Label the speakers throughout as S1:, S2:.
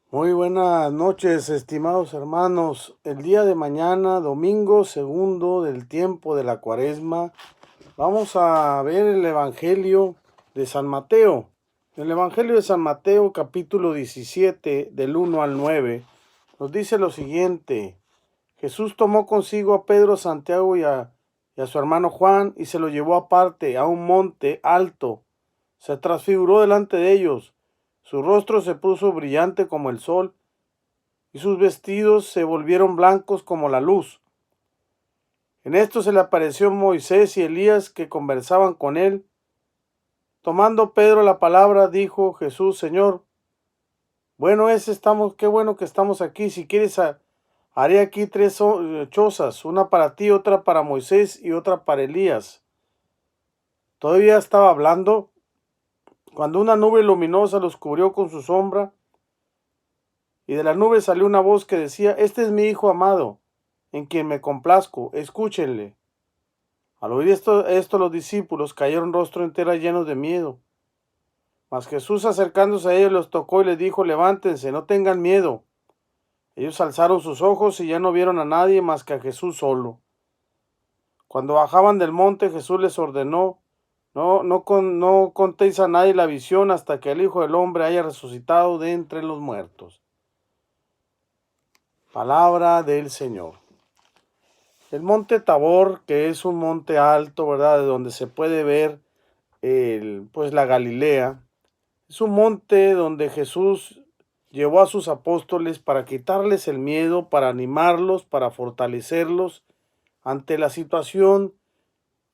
S1: Muy buenas noches, estimados hermanos. El día de mañana, domingo segundo del tiempo de la Cuaresma, vamos a ver el Evangelio de San Mateo. El Evangelio de San Mateo, capítulo 17, del 1 al 9, nos dice lo siguiente. Jesús tomó consigo a Pedro, Santiago y a su hermano Juan y se lo llevó aparte a un monte alto. Se transfiguró delante de ellos. Su rostro se puso brillante como el sol y sus vestidos se volvieron blancos como la luz. En esto se le apareció Moisés y Elías que conversaban con él. Tomando Pedro la palabra, dijo Jesús: Señor, qué bueno que estamos aquí. Si quieres, haré aquí tres chozas, una para ti, otra para Moisés y otra para Elías. Todavía estaba hablando cuando una nube luminosa los cubrió con su sombra, y de la nube salió una voz que decía: Este es mi Hijo amado, en quien me complazco, escúchenle. Al oír esto los discípulos cayeron rostro entero llenos de miedo. Mas Jesús, acercándose a ellos, los tocó y les dijo: Levántense, no tengan miedo. Ellos alzaron sus ojos y ya no vieron a nadie más que a Jesús solo. Cuando bajaban del monte, Jesús les ordenó: No contéis a nadie la visión hasta que el Hijo del Hombre haya resucitado de entre los muertos. Palabra del Señor. El monte Tabor, que es un monte alto, ¿verdad?, de donde se puede ver la Galilea, es un monte donde Jesús llevó a sus apóstoles para quitarles el miedo, para animarlos, para fortalecerlos ante la situación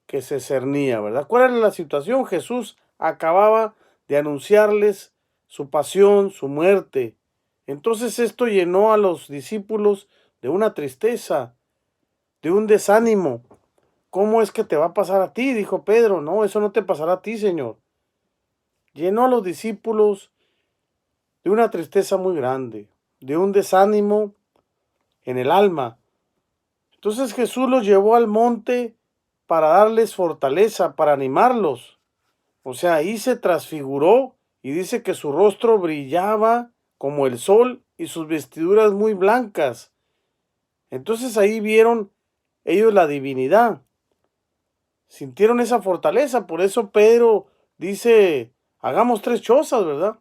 S1: que se cernía, ¿verdad? ¿Cuál era la situación? Jesús acababa de anunciarles su pasión, su muerte. Entonces esto llenó a los discípulos de una tristeza, de un desánimo. ¿Cómo es que te va a pasar a ti?, dijo Pedro. No, eso no te pasará a ti, Señor. Llenó a los discípulos de una tristeza muy grande, de un desánimo en el alma. Entonces Jesús los llevó al monte para darles fortaleza, para animarlos. O sea, ahí se transfiguró y dice que su rostro brillaba como el sol y sus vestiduras muy blancas. Entonces ahí vieron ellos la divinidad. Sintieron esa fortaleza. Por eso Pedro dice: hagamos tres chozas, ¿verdad?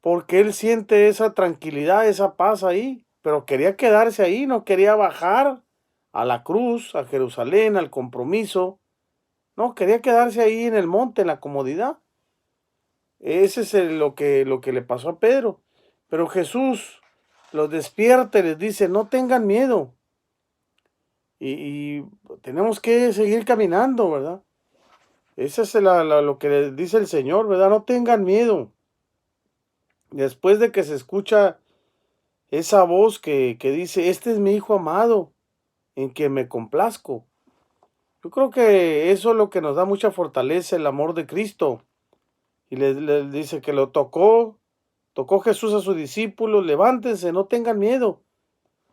S1: Porque él siente esa tranquilidad, esa paz ahí, pero quería quedarse ahí, no quería bajar a la cruz, a Jerusalén, al compromiso. No, quería quedarse ahí en el monte, en la comodidad. Ese es lo que le pasó a Pedro. Pero Jesús los despierta y les dice: no tengan miedo. Y tenemos que seguir caminando, ¿verdad? Eso es lo que les dice el Señor, ¿verdad? No tengan miedo. Después de que se escucha esa voz que dice: este es mi Hijo amado, en quien me complazco. Yo creo que eso es lo que nos da mucha fortaleza, el amor de Cristo. Y les dice que tocó Jesús a sus discípulos: levántense, no tengan miedo.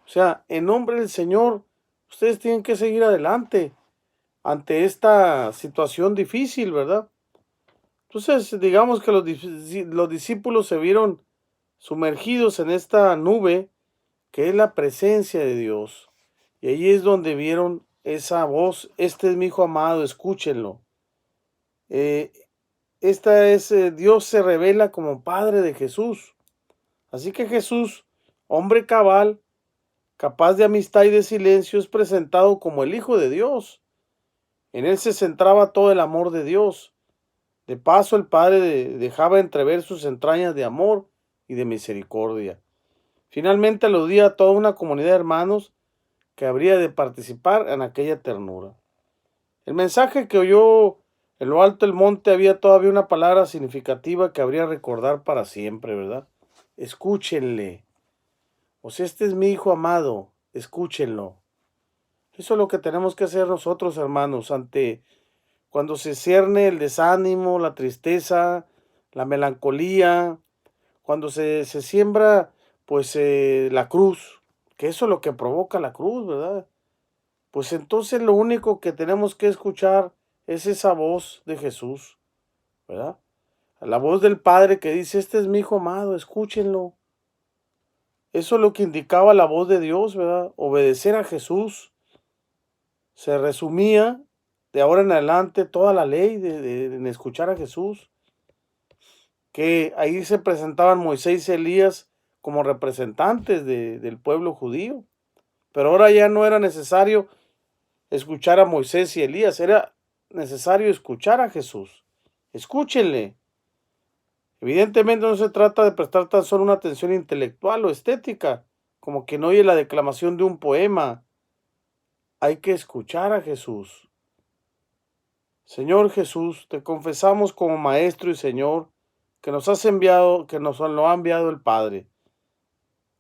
S1: O sea, en nombre del Señor, ustedes tienen que seguir adelante ante esta situación difícil, ¿verdad? Entonces, digamos que los discípulos se vieron sumergidos en esta nube que es la presencia de Dios. Y ahí es donde vieron esa voz: este es mi Hijo amado, escúchenlo. Eh, Dios se revela como Padre de Jesús. Así que Jesús, hombre cabal, capaz de amistad y de silencio, es presentado como el Hijo de Dios. En él se centraba todo el amor de Dios. De paso, el Padre dejaba entrever sus entrañas de amor y de misericordia. Finalmente aludía a toda una comunidad de hermanos que habría de participar en aquella ternura. El mensaje que oyó en lo alto del monte había todavía una palabra significativa que habría de recordar para siempre, ¿verdad? Escúchenle. O sea, este es mi Hijo amado, escúchenlo. Eso es lo que tenemos que hacer nosotros, hermanos, ante cuando se cierne el desánimo, la tristeza, la melancolía, cuando se siembra, la cruz, que eso es lo que provoca la cruz, ¿verdad? Pues entonces lo único que tenemos que escuchar es esa voz de Jesús, ¿verdad? La voz del Padre que dice: este es mi Hijo amado, escúchenlo. Eso es lo que indicaba la voz de Dios, ¿verdad? Obedecer a Jesús. Se resumía de ahora en adelante toda la ley en escuchar a Jesús, que ahí se presentaban Moisés y Elías como representantes del pueblo judío. Pero ahora ya no era necesario escuchar a Moisés y Elías, era necesario escuchar a Jesús. Escúchenle. Evidentemente no se trata de prestar tan solo una atención intelectual o estética, como quien oye la declamación de un poema. Hay que escuchar a Jesús. Señor Jesús, te confesamos como Maestro y Señor que nos has enviado, que nos lo ha enviado el Padre.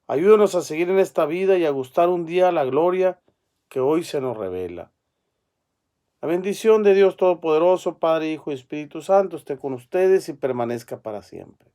S1: Ayúdanos a seguir en esta vida y a gustar un día la gloria que hoy se nos revela. La bendición de Dios Todopoderoso, Padre, Hijo y Espíritu Santo esté con ustedes y permanezca para siempre.